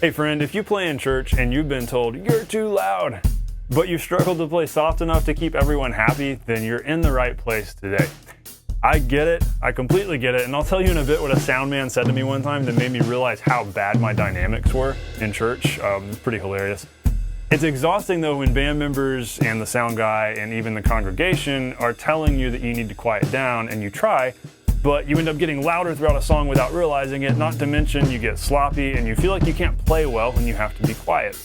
Hey friend, if you play in church and you've been told you're too loud, but you struggled to play soft enough to keep everyone happy, then you're in the right place today. I get it, I completely get it, and I'll tell you in a bit what a sound man said to me one time that made me realize how bad my dynamics were in church. It's pretty hilarious. It's exhausting though when band members and the sound guy and even the congregation are telling you that you need to quiet down, and you try, but you end up getting louder throughout a song without realizing it, not to mention you get sloppy and you feel like you can't play well when you have to be quiet.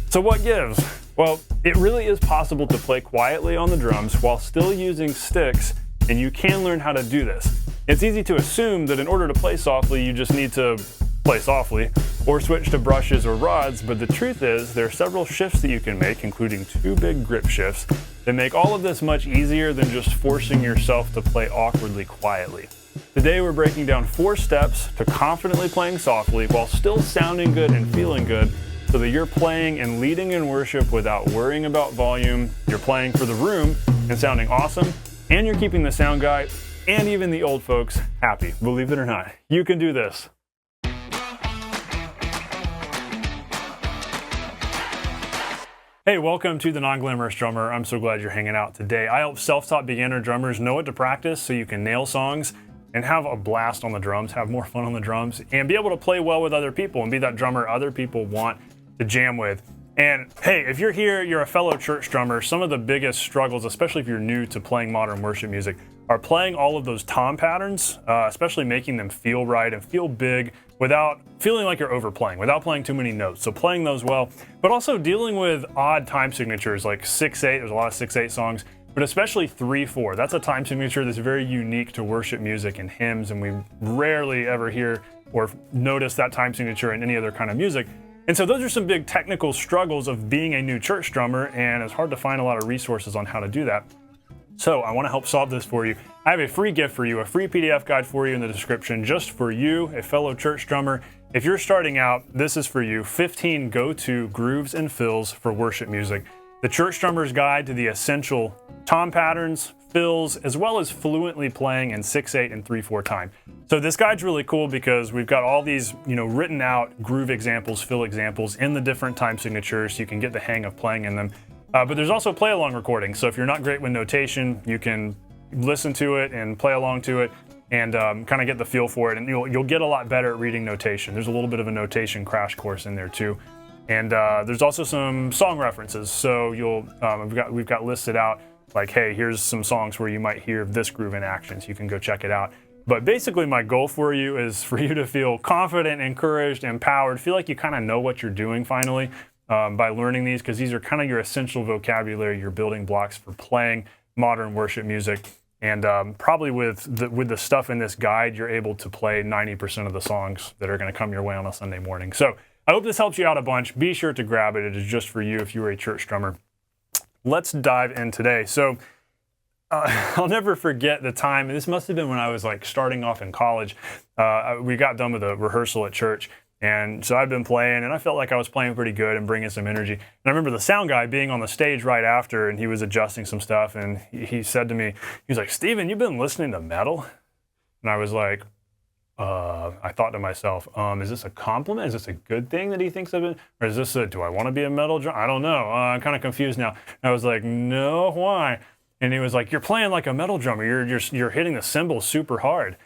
So what gives? Well, it really is possible to play quietly on the drums while still using sticks, and you can learn how to do this. It's easy to assume that in order to play softly, you just need to play softly or switch to brushes or rods, but the truth is there are several shifts that you can make, including 2 big grip shifts, that make all of this much easier than just forcing yourself to play awkwardly quietly. Today we're breaking down 4 steps to confidently playing softly while still sounding good and feeling good, so that you're playing and leading in worship without worrying about volume, you're playing for the room and sounding awesome, and you're keeping the sound guy and even the old folks happy. Believe it or not, you can do this. Hey, welcome to The Non-Glamorous Drummer. I'm so glad you're hanging out today. I help self-taught beginner drummers know what to practice so you can nail songs and have a blast on the drums, have more fun on the drums, and be able to play well with other people and be that drummer other people want to jam with. And hey, if you're here, you're a fellow church drummer, some of the biggest struggles, especially if you're new to playing modern worship music, are playing all of those tom patterns, especially making them feel right and feel big without feeling like you're overplaying, without playing too many notes. So playing those well, but also dealing with odd time signatures like 6/8, there's a lot of 6/8 songs, but especially 3/4. That's a time signature that's very unique to worship music and hymns, and we rarely ever hear or notice that time signature in any other kind of music. And so those are some big technical struggles of being a new church drummer, and it's hard to find a lot of resources on how to do that. So I want to help solve this for you. I have a free gift for you, a free PDF guide for you in the description, just for you, a fellow church drummer. If you're starting out, this is for you. 15 go-to grooves and fills for worship music. The Church Drummer's Guide to the essential tom patterns, fills, as well as fluently playing in 6/8 and 3/4 time. So this guide's really cool because we've got all these, written out groove examples, fill examples in the different time signatures, so you can get the hang of playing in them. But there's also play-along recordings. So if you're not great with notation, you can listen to it and play along to it and kind of get the feel for it. And you'll get a lot better at reading notation. There's a little bit of a notation crash course in there too. And there's also some song references. So we've got listed out like, hey, here's some songs where you might hear this groove in action, so you can go check it out. But basically my goal for you is for you to feel confident, encouraged, empowered, feel like you kind of know what you're doing finally by learning these, because these are kind of your essential vocabulary, your building blocks for playing modern worship music. And probably with the stuff in this guide, you're able to play 90% of the songs that are going to come your way on a Sunday morning. So I hope this helps you out a bunch. Be sure to grab it. It is just for you if you are a church drummer. Let's dive in today. So I'll never forget the time, and this must have been when I was like starting off in college. We got done with a rehearsal at church, and so I'd been playing, and I felt like I was playing pretty good and bringing some energy. And I remember the sound guy being on the stage right after, and he was adjusting some stuff, and he said to me, he was like, "Steven, you've been listening to metal?" And I was like, I thought to myself, is this a compliment? Is this a good thing that he thinks of it? Or is this do I want to be a metal drummer? I don't know. I'm kind of confused now. And I was like, no, why? And he was like, you're playing like a metal drummer. You're hitting the cymbals super hard.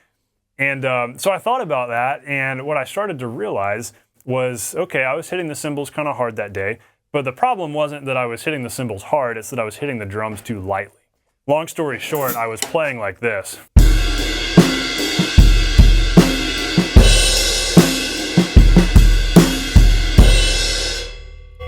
And so I thought about that. And what I started to realize was, okay, I was hitting the cymbals kind of hard that day. But the problem wasn't that I was hitting the cymbals hard. It's that I was hitting the drums too lightly. Long story short, I was playing like this.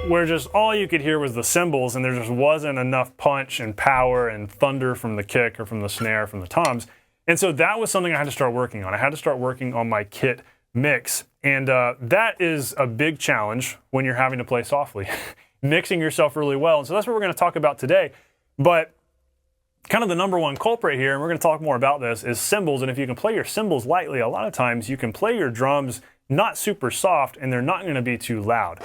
Where just all you could hear was the cymbals, and there just wasn't enough punch and power and thunder from the kick or from the snare, from the toms. And so that was something I had to start working on. I had to start working on my kit mix. And that is a big challenge when you're having to play softly, mixing yourself really well. And so that's what we're going to talk about today. But kind of the number one culprit here, and we're going to talk more about this, is cymbals. And if you can play your cymbals lightly, a lot of times you can play your drums not super soft, and they're not going to be too loud.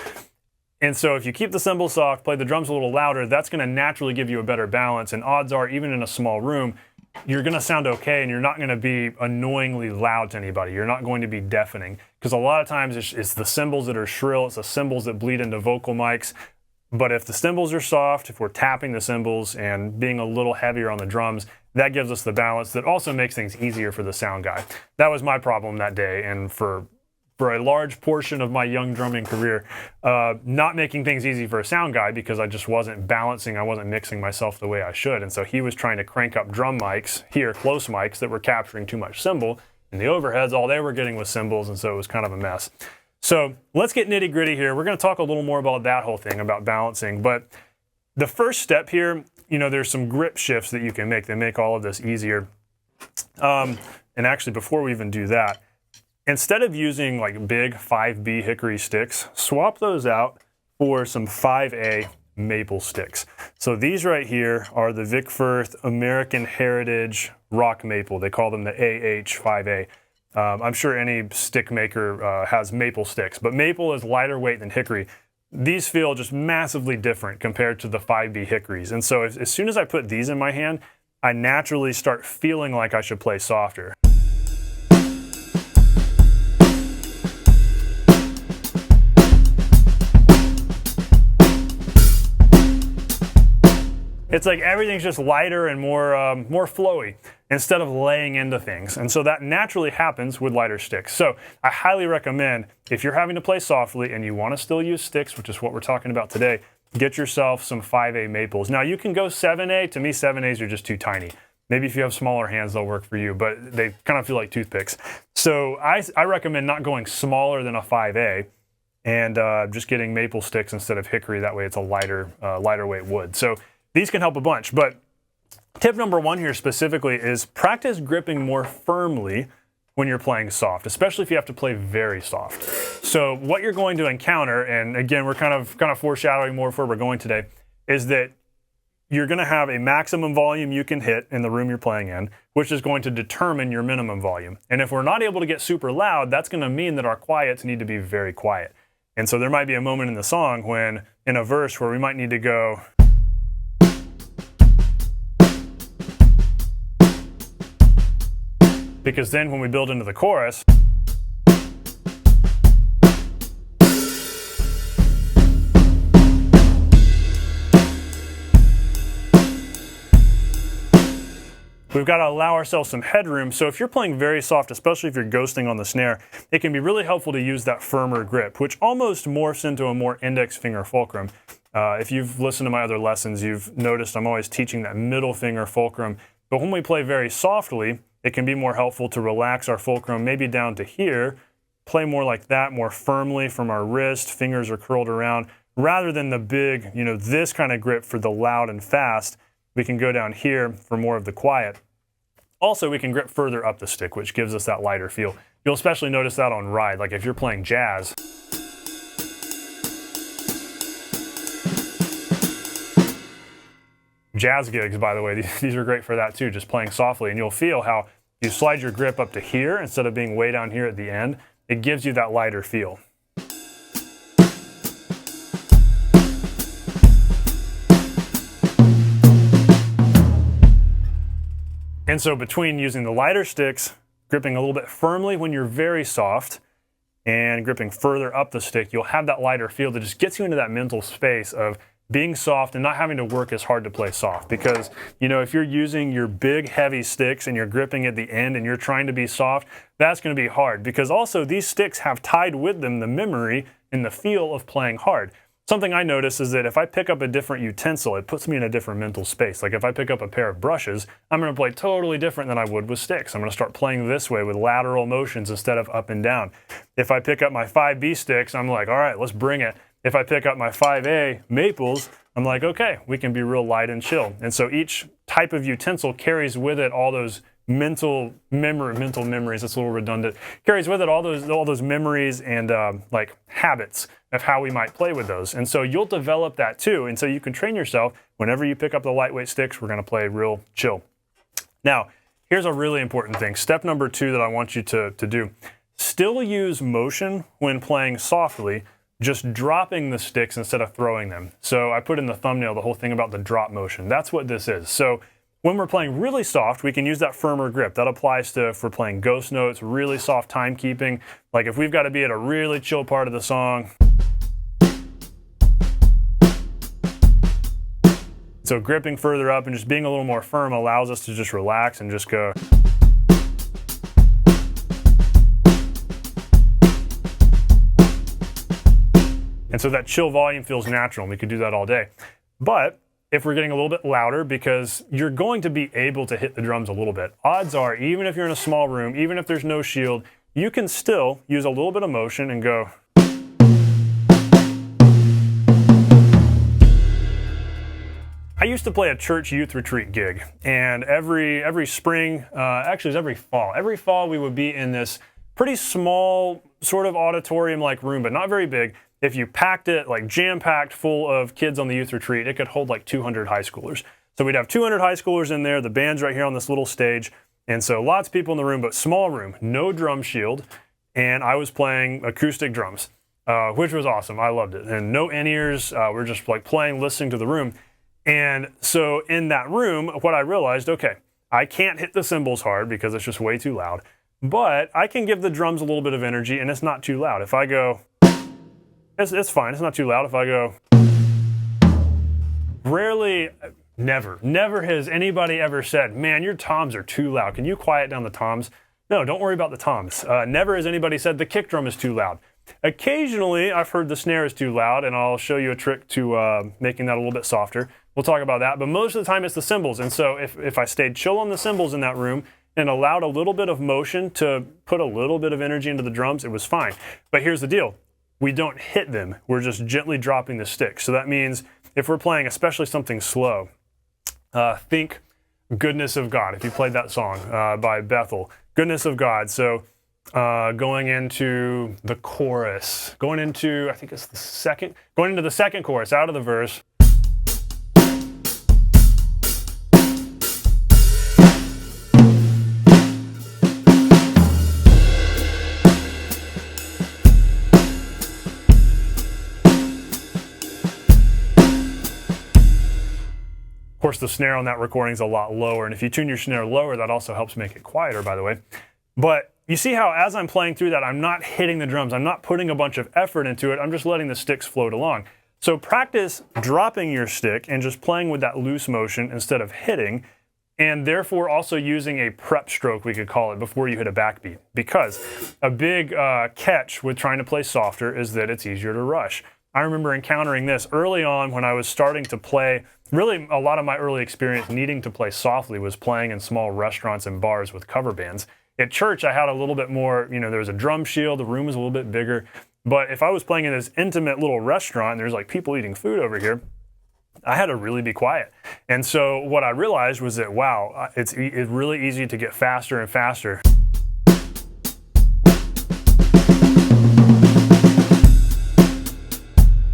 And so if you keep the cymbals soft, play the drums a little louder, that's going to naturally give you a better balance. And odds are, even in a small room, you're going to sound okay and you're not going to be annoyingly loud to anybody. You're not going to be deafening, because a lot of times it's the cymbals that are shrill, it's the cymbals that bleed into vocal mics. But if the cymbals are soft, if we're tapping the cymbals and being a little heavier on the drums, that gives us the balance that also makes things easier for the sound guy. That was my problem that day, and for a large portion of my young drumming career, not making things easy for a sound guy because I just wasn't balancing, I wasn't mixing myself the way I should. And so he was trying to crank up drum mics, here, close mics, that were capturing too much cymbal, and the overheads, all they were getting was cymbals, and so it was kind of a mess. So let's get nitty gritty here. We're going to talk a little more about that whole thing, about balancing. But the first step here, there's some grip shifts that you can make that make all of this easier. And actually, before we even do that, instead of using like big 5B hickory sticks, swap those out for some 5A maple sticks. So these right here are the Vic Firth American Heritage Rock Maple. They call them the AH5A. I'm sure any stick maker has maple sticks, but maple is lighter weight than hickory. These feel just massively different compared to the 5B hickories. And so as soon as I put these in my hand, I naturally start feeling like I should play softer. It's like everything's just lighter and more flowy instead of laying into things. And so that naturally happens with lighter sticks. So I highly recommend, if you're having to play softly and you want to still use sticks, which is what we're talking about today, get yourself some 5A maples. Now you can go 7A. To me, 7As are just too tiny. Maybe if you have smaller hands, they'll work for you, but they kind of feel like toothpicks. So I recommend not going smaller than a 5A and just getting maple sticks instead of hickory. That way it's a lighter weight wood. So these can help a bunch, but tip number one here specifically is practice gripping more firmly when you're playing soft, especially if you have to play very soft. So what you're going to encounter, and again, we're kind of foreshadowing more for where we're going today, is that you're going to have a maximum volume you can hit in the room you're playing in, which is going to determine your minimum volume. And if we're not able to get super loud, that's going to mean that our quiets need to be very quiet. And so there might be a moment in the song when, in a verse, where we might need to go, because then when we build into the chorus, we've got to allow ourselves some headroom. So if you're playing very soft, especially if you're ghosting on the snare, it can be really helpful to use that firmer grip, which almost morphs into a more index finger fulcrum. If you've listened to my other lessons, you've noticed I'm always teaching that middle finger fulcrum. But when we play very softly, it can be more helpful to relax our fulcrum maybe down to here, play more like that, more firmly from our wrist, fingers are curled around, rather than the big, this kind of grip for the loud and fast. We can go down here for more of the quiet. Also, we can grip further up the stick, which gives us that lighter feel. You'll especially notice that on ride, like if you're playing jazz. Jazz gigs, by the way, these are great for that too, just playing softly. And you'll feel how you slide your grip up to here instead of being way down here at the end. It gives you that lighter feel. And so between using the lighter sticks, gripping a little bit firmly when you're very soft, and gripping further up the stick, you'll have that lighter feel that just gets you into that mental space of being soft and not having to work as hard to play soft. Because, if you're using your big heavy sticks and you're gripping at the end and you're trying to be soft, that's going to be hard. Because also these sticks have tied with them the memory and the feel of playing hard. Something I notice is that if I pick up a different utensil, it puts me in a different mental space. Like if I pick up a pair of brushes, I'm going to play totally different than I would with sticks. I'm going to start playing this way with lateral motions instead of up and down. If I pick up my 5B sticks, I'm like, all right, let's bring it. If I pick up my 5A maples, I'm like, okay, we can be real light and chill. And so each type of utensil carries with it all those mental memories, it's a little redundant, carries with it all those memories and like habits of how we might play with those. And so you'll develop that too. And so you can train yourself whenever you pick up the lightweight sticks, we're going to play real chill. Now, here's a really important thing. Step number 2 that I want you to do. Still use motion when playing softly, just dropping the sticks instead of throwing them. So I put in the thumbnail the whole thing about the drop motion. That's what this is. So When we're playing really soft, we can use that firmer grip. That applies to if we're playing ghost notes, really soft timekeeping. Like if we've got to be at a really chill part of the song. So gripping further up and just being a little more firm allows us to just relax and just go. And so that chill volume feels natural, and we could do that all day. But if we're getting a little bit louder, because you're going to be able to hit the drums a little bit, odds are, even if you're in a small room, even if there's no shield, you can still use a little bit of motion and go. I used to play a church youth retreat gig, and every spring, actually it was every fall we would be in this pretty small sort of auditorium-like room, but not very big. If you packed it, like jam-packed full of kids on the youth retreat, it could hold like 200 high schoolers. So we'd have 200 high schoolers in there, the band's right here on this little stage, and so lots of people in the room, but small room, no drum shield, and I was playing acoustic drums, which was awesome. I loved it, and no in-ears. We're just like playing, listening to the room. And so in that room, what I realized, okay, I can't hit the cymbals hard because it's just way too loud, but I can give the drums a little bit of energy, and it's not too loud. If I go, it's fine, it's not too loud. If I go, never has anybody ever said, man, your toms are too loud. Can you quiet down the toms? No, don't worry about the toms. Never has anybody said the kick drum is too loud. Occasionally, I've heard the snare is too loud, and I'll show you a trick to making that a little bit softer. We'll talk about that, but most of the time it's the cymbals. And so if I stayed chill on the cymbals in that room and allowed a little bit of motion to put a little bit of energy into the drums, it was fine. But here's the deal. We don't hit them. We're just gently dropping the stick. So that means if we're playing especially something slow, think Goodness of God. If you played that song by Bethel, Goodness of God. So going into the chorus, going into the second chorus, out of the verse. Of course, the snare on that recording is a lot lower, and if you tune your snare lower, that also helps make it quieter, by the way. But you see how as I'm playing through that, I'm not hitting the drums. I'm not putting a bunch of effort into it. I'm just letting the sticks float along. So practice dropping your stick and just playing with that loose motion instead of hitting, and therefore also using a prep stroke, we could call it, before you hit a backbeat. Because a big catch with trying to play softer is that it's easier to rush. I remember encountering this early on when I was starting to play. Really, a lot of my early experience needing to play softly was playing in small restaurants and bars with cover bands. At church, I had a little bit more, there was a drum shield, the room was a little bit bigger. But if I was playing in this intimate little restaurant, and there's like people eating food over here, I had to really be quiet. And so what I realized was that, wow, it's really easy to get faster and faster.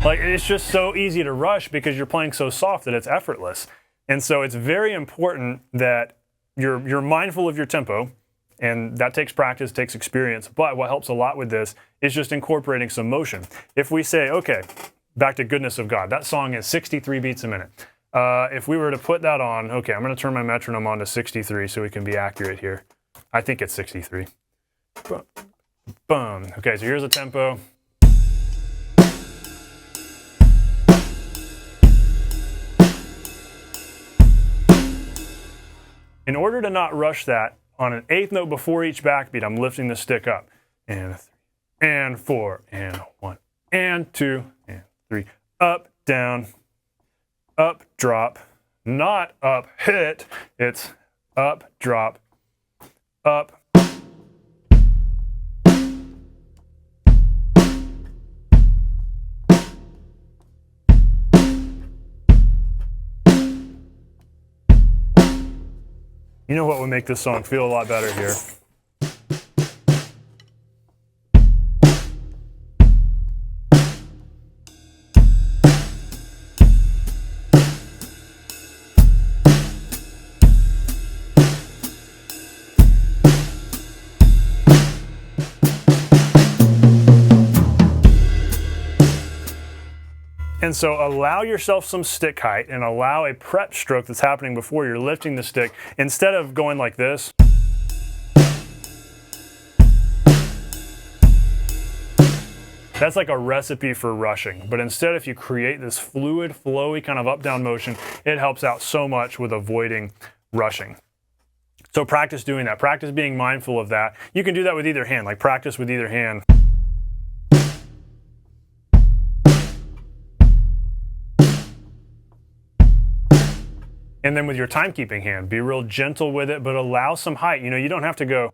Like, it's just so easy to rush because you're playing so soft that it's effortless. And so it's very important that you're mindful of your tempo, and that takes practice, takes experience. But what helps a lot with this is just incorporating some motion. If we say, okay, back to Goodness of God, that song is 63 beats a minute. If we were to put that on, okay, I'm going to turn my metronome on to 63 so we can be accurate here. I think it's 63. Boom. Okay, so here's a tempo. In order to not rush that, on an eighth note before each backbeat, I'm lifting the stick up. And 3, and 4, and 1, and 2, and 3. Up, down, up, drop. Not up, hit. It's up, drop, up. You know what would make this song feel a lot better here? And so allow yourself some stick height and allow a prep stroke that's happening before you're lifting the stick. Instead of going like this, that's like a recipe for rushing. But instead, if you create this fluid, flowy kind of up-down motion, it helps out so much with avoiding rushing. So practice doing that. Practice being mindful of that. You can do that with either hand, like practice with either hand. And then with your timekeeping hand, be real gentle with it, but allow some height. You know, you don't have to go.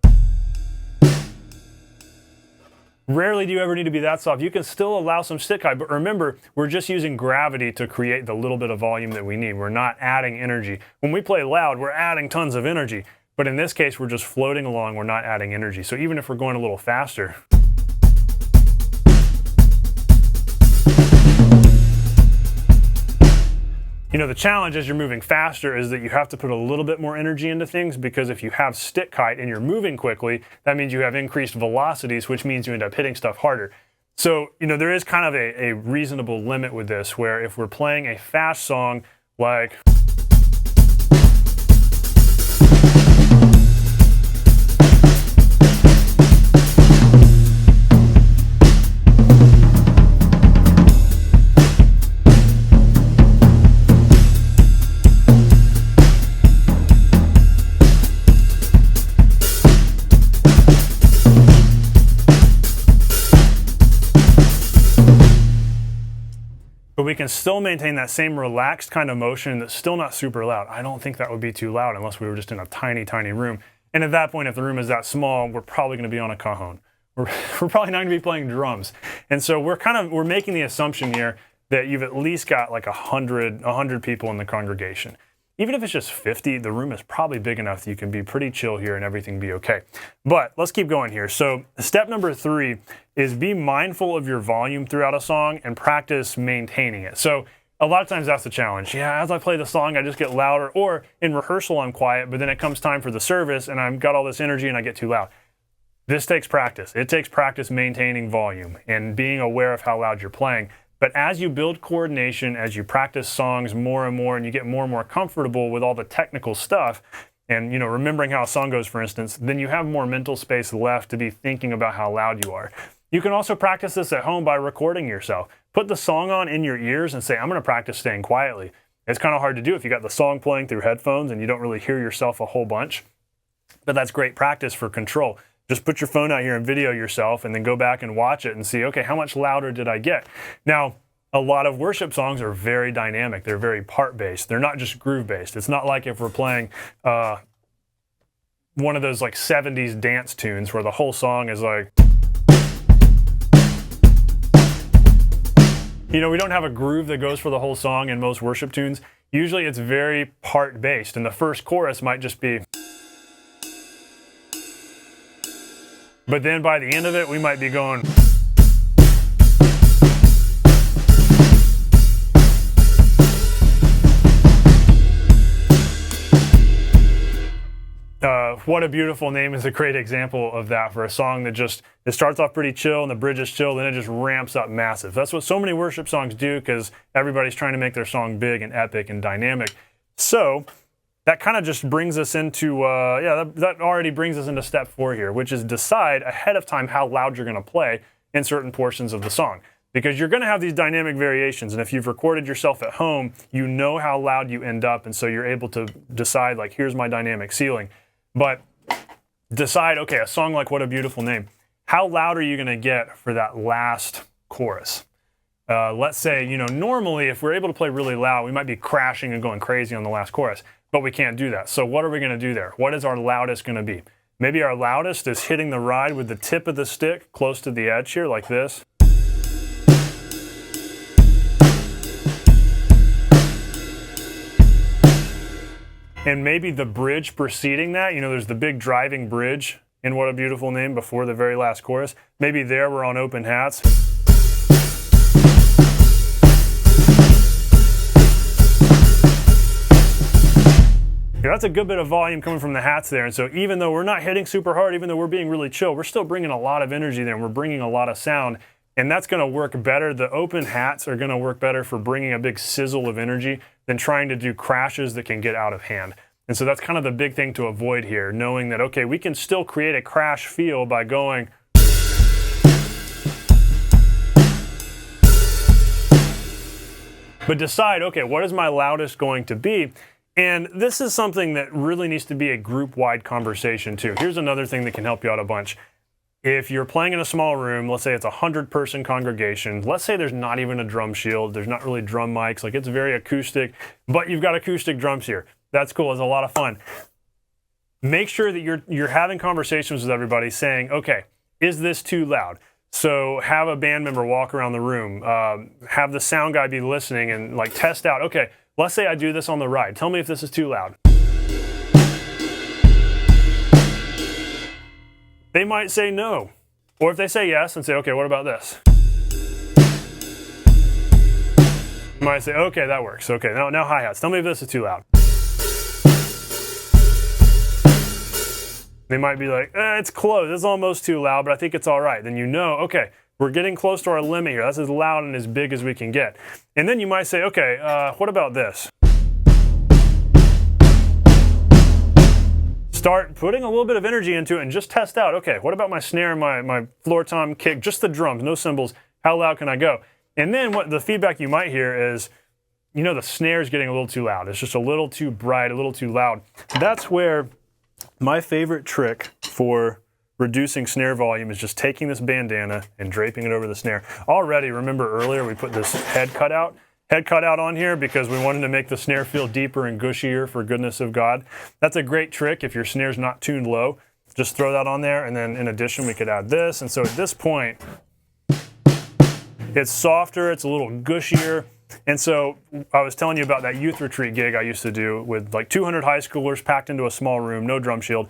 Rarely do you ever need to be that soft. You can still allow some stick height, but remember, we're just using gravity to create the little bit of volume that we need. We're not adding energy. When we play loud, we're adding tons of energy. But in this case, we're just floating along. We're not adding energy. So even if we're going a little faster, you know, the challenge as you're moving faster is that you have to put a little bit more energy into things, because if you have stick height and you're moving quickly, that means you have increased velocities, which means you end up hitting stuff harder. So, you know, there is kind of a reasonable limit with this, where if we're playing a fast song like, but we can still maintain that same relaxed kind of motion that's still not super loud. I don't think that would be too loud unless we were just in a tiny, tiny room. And at that point, if the room is that small, we're probably going to be on a cajon. We're probably not going to be playing drums. And so we're making the assumption here that you've at least got like 100 people in the congregation. Even if it's just 50, the room is probably big enough that you can be pretty chill here and everything be okay. But let's keep going here. So step number 3 is be mindful of your volume throughout a song and practice maintaining it. So a lot of times that's the challenge. Yeah, as I play the song, I just get louder, or in rehearsal I'm quiet, but then it comes time for the service and I've got all this energy and I get too loud. This takes practice. It takes practice maintaining volume and being aware of how loud you're playing. But as you build coordination, as you practice songs more and more, and you get more and more comfortable with all the technical stuff, and, you know, remembering how a song goes, for instance, then you have more mental space left to be thinking about how loud you are. You can also practice this at home by recording yourself. Put the song on in your ears and say, I'm going to practice staying quietly. It's kind of hard to do if you got the song playing through headphones and you don't really hear yourself a whole bunch. But that's great practice for control. Just put your phone out here and video yourself and then go back and watch it and see, okay, how much louder did I get? Now, a lot of worship songs are very dynamic. They're very part-based. They're not just groove-based. It's not like if we're playing one of those like 70s dance tunes where the whole song is like, you know, we don't have a groove that goes for the whole song in most worship tunes. Usually it's very part-based, and the first chorus might just be, but then by the end of it, we might be going. What a Beautiful Name is a great example of that for a song that just, it starts off pretty chill and the bridge is chill, then it just ramps up massive. That's what so many worship songs do, because everybody's trying to make their song big and epic and dynamic. So that kind of just brings us into, that already brings us into step 4 here, which is decide ahead of time how loud you're going to play in certain portions of the song. Because you're going to have these dynamic variations, and if you've recorded yourself at home, you know how loud you end up, and so you're able to decide, like, here's my dynamic ceiling. But decide, okay, a song like What a Beautiful Name, how loud are you going to get for that last chorus? Let's say, you know, normally if we're able to play really loud, we might be crashing and going crazy on the last chorus, but we can't do that. So what are we going to do there? What is our loudest going to be? Maybe our loudest is hitting the ride with the tip of the stick close to the edge here, like this. And maybe the bridge preceding that, you know, there's the big driving bridge in What a Beautiful Name before the very last chorus. Maybe there we're on open hats. Yeah, that's a good bit of volume coming from the hats there. And so even though we're not hitting super hard, even though we're being really chill, we're still bringing a lot of energy there, and we're bringing a lot of sound. And that's going to work better. The open hats are going to work better for bringing a big sizzle of energy than trying to do crashes that can get out of hand. And so that's kind of the big thing to avoid here, knowing that, okay, we can still create a crash feel by going. But decide, okay, what is my loudest going to be? And this is something that really needs to be a group-wide conversation too. Here's another thing that can help you out a bunch. If you're playing in a small room, let's say it's a 100-person congregation, let's say there's not even a drum shield, there's not really drum mics, like it's very acoustic, but you've got acoustic drums here. That's cool, it's a lot of fun. Make sure that you're having conversations with everybody saying, okay, is this too loud? So have a band member walk around the room, have the sound guy be listening and like test out, okay, let's say I do this on the ride. Tell me if this is too loud. They might say no. Or if they say yes and say, okay, what about this? You might say, okay, that works. Okay, now hi-hats. Tell me if this is too loud. They might be like, it's close. It's almost too loud, but I think it's all right. Then you know, okay, we're getting close to our limit here. That's as loud and as big as we can get. And then you might say, okay, what about this? Start putting a little bit of energy into it and just test out, okay, what about my snare, my floor tom kick, just the drums, no cymbals, how loud can I go? And then what the feedback you might hear is, you know, the snare is getting a little too loud. It's just a little too bright, a little too loud. That's where my favorite trick for reducing snare volume is just taking this bandana and draping it over the snare. Already, remember earlier we put this head cutout on here because we wanted to make the snare feel deeper and gushier for goodness of God. That's a great trick if your snare's not tuned low. Just throw that on there, and then in addition we could add this. And so at this point, it's softer, it's a little gushier. And so I was telling you about that youth retreat gig I used to do with like 200 high schoolers packed into a small room, no drum shield.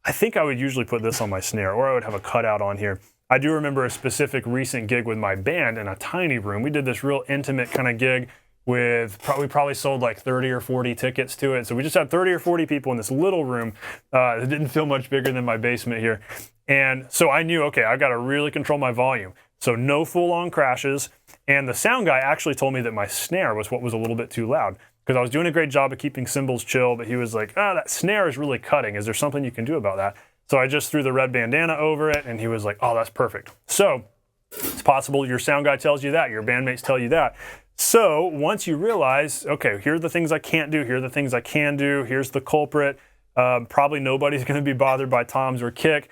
I think I would usually put this on my snare, or I would have a cutout on here. I do remember a specific recent gig with my band in a tiny room. We did this real intimate kind of gig with, we probably sold like 30 or 40 tickets to it. So we just had 30 or 40 people in this little room. It didn't feel much bigger than my basement here. And so I knew, okay, I've got to really control my volume. So no full-on crashes. And the sound guy actually told me that my snare was what was a little bit too loud, because I was doing a great job of keeping cymbals chill, but he was like, that snare is really cutting. Is there something you can do about that? So I just threw the red bandana over it, and he was like, oh, that's perfect. So it's possible your sound guy tells you that, your bandmates tell you that. So once you realize, okay, here are the things I can't do, here are the things I can do, here's the culprit. Probably nobody's going to be bothered by toms or kick.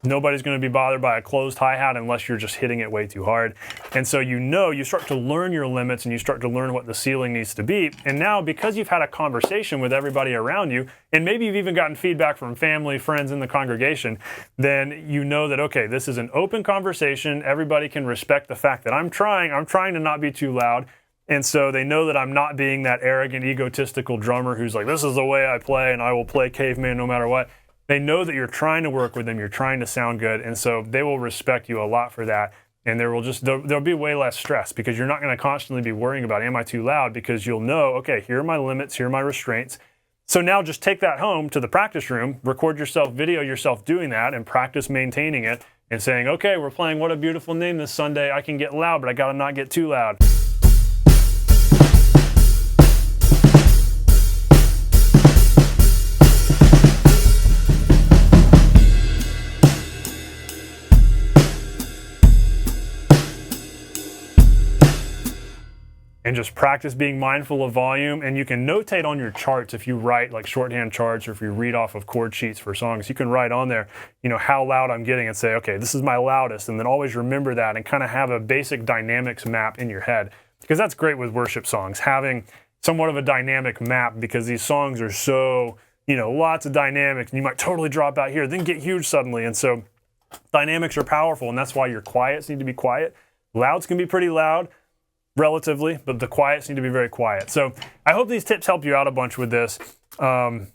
Nobody's going to be bothered by a closed hi-hat unless you're just hitting it way too hard. And so you start to learn your limits and you start to learn what the ceiling needs to be. And now, because you've had a conversation with everybody around you, and maybe you've even gotten feedback from family, friends in the congregation, then you know that, okay, this is an open conversation. Everybody can respect the fact that I'm trying to not be too loud. And so they know that I'm not being that arrogant, egotistical drummer who's like, this is the way I play and I will play caveman no matter what. They know that you're trying to work with them, you're trying to sound good, and so they will respect you a lot for that. And there'll be way less stress because you're not going to constantly be worrying about, am I too loud? Because you'll know, okay, here are my limits, here are my restraints. So now just take that home to the practice room, record yourself, video yourself doing that, and practice maintaining it and saying, okay, we're playing What a Beautiful Name this Sunday. I can get loud, but I got to not get too loud. And just practice being mindful of volume. And you can notate on your charts if you write like shorthand charts, or if you read off of chord sheets for songs, you can write on there, you know, how loud I'm getting and say, okay, this is my loudest. And then always remember that and kind of have a basic dynamics map in your head, because that's great with worship songs, having somewhat of a dynamic map, because these songs are so, you know, lots of dynamics, and you might totally drop out here, then get huge suddenly. And so dynamics are powerful, and that's why your quiets need to be quiet. Louds can be pretty loud, relatively, but the quiets need to be very quiet. So I hope these tips help you out a bunch with this. I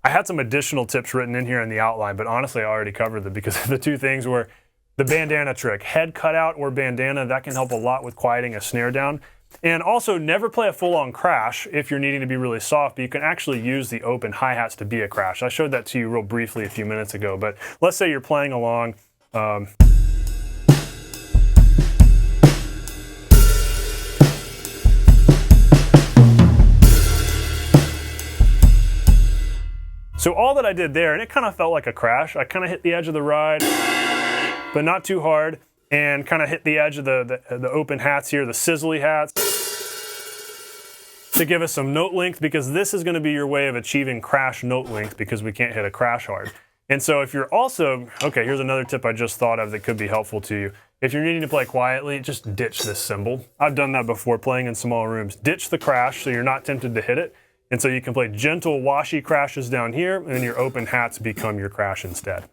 had some additional tips written in here in the outline, but honestly, I already covered them, because the two things were the bandana trick, head cutout or bandana, that can help a lot with quieting a snare down. And also never play a full-on crash if you're needing to be really soft, but you can actually use the open hi-hats to be a crash. I showed that to you real briefly a few minutes ago, but let's say you're playing along, So all that I did there, and it kind of felt like a crash, I kind of hit the edge of the ride, but not too hard, and kind of hit the edge of the open hats here, the sizzly hats, to give us some note length, because this is going to be your way of achieving crash note length, because we can't hit a crash hard. And so if you're also, okay, here's another tip I just thought of that could be helpful to you. If you're needing to play quietly, just ditch this cymbal. I've done that before playing in small rooms. Ditch the crash so you're not tempted to hit it. And so you can play gentle, washy crashes down here, and then your open hats become your crash instead.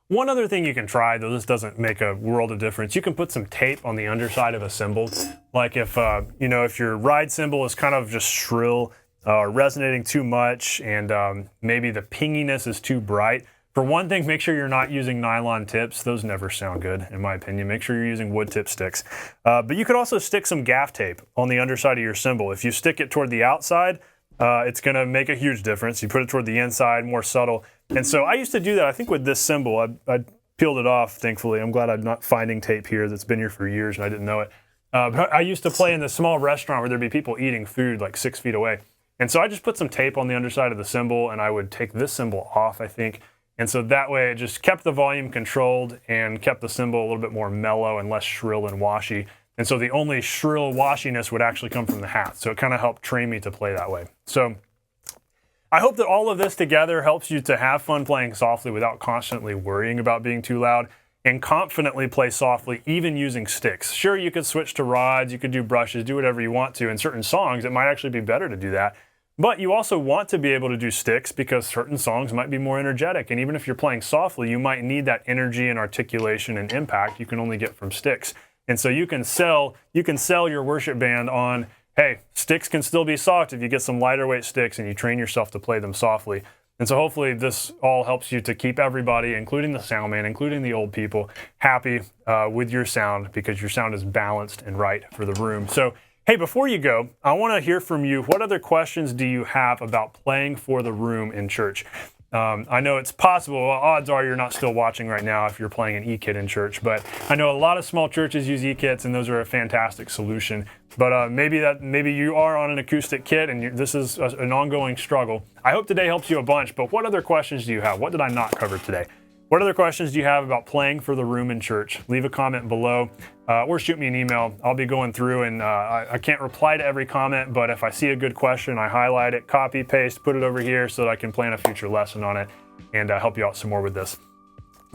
One other thing you can try, though this doesn't make a world of difference, you can put some tape on the underside of a cymbal. Like if your ride cymbal is kind of just shrill or resonating too much, and maybe the pinginess is too bright. For one thing, make sure you're not using nylon tips. Those never sound good, in my opinion. Make sure you're using wood tip sticks. But you could also stick some gaff tape on the underside of your cymbal. If you stick it toward the outside, it's going to make a huge difference. You put it toward the inside, more subtle. And so I used to do that, I think, with this cymbal. I peeled it off, thankfully. I'm glad I'm not finding tape here that's been here for years and I didn't know it. But I used to play in this small restaurant where there'd be people eating food like 6 feet away. And so I just put some tape on the underside of the cymbal, and I would take this cymbal off, I think. And so that way it just kept the volume controlled and kept the cymbal a little bit more mellow and less shrill and washy. And so the only shrill washiness would actually come from the hat. So it kind of helped train me to play that way. So I hope that all of this together helps you to have fun playing softly without constantly worrying about being too loud, and confidently play softly, even using sticks. Sure, you could switch to rods, you could do brushes, do whatever you want to. In certain songs, it might actually be better to do that. But you also want to be able to do sticks because certain songs might be more energetic. And even if you're playing softly, you might need that energy and articulation and impact you can only get from sticks. And so you can sell your worship band on, hey, sticks can still be soft if you get some lighter weight sticks and you train yourself to play them softly. And so hopefully this all helps you to keep everybody, including the sound man, including the old people, happy with your sound, because your sound is balanced and right for the room. So hey, before you go, I want to hear from you. What other questions do you have about playing for the room in church? I know it's possible, well, odds are you're not still watching right now if you're playing an e-kit in church, but I know a lot of small churches use e-kits, and those are a fantastic solution. But maybe you are on an acoustic kit and this is an ongoing struggle. I hope today helps you a bunch, but what other questions do you have? What did I not cover today? What other questions do you have about playing for the room in church? Leave a comment below or shoot me an email. I'll be going through, and I can't reply to every comment, but if I see a good question, I highlight it, copy, paste, put it over here so that I can plan a future lesson on it and help you out some more with this.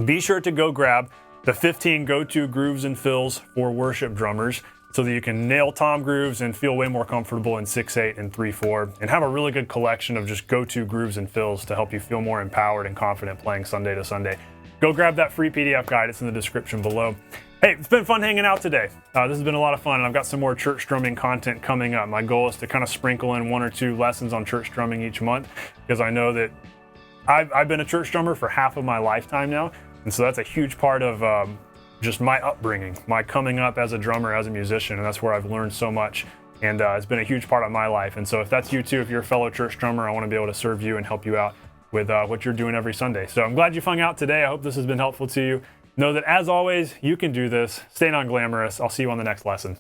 Be sure to go grab the 15 go-to grooves and fills for worship drummers so that you can nail tom grooves and feel way more comfortable in 6/8 and 3/4, and have a really good collection of just go-to grooves and fills to help you feel more empowered and confident playing Sunday to Sunday. Go grab that free PDF guide. It's in the description below. Hey, it's been fun hanging out today. This has been a lot of fun, and I've got some more church drumming content coming up. My goal is to kind of sprinkle in 1 or 2 lessons on church drumming each month, because I know that I've been a church drummer for half of my lifetime now, and so that's a huge part of just my upbringing, my coming up as a drummer, as a musician, and that's where I've learned so much, and it's been a huge part of my life. And so if that's you too, if you're a fellow church drummer, I want to be able to serve you and help you out with what you're doing every Sunday. So I'm glad you hung out today. I hope this has been helpful to you. Know that, as always, you can do this. Stay non-glamorous. I'll see you on the next lesson.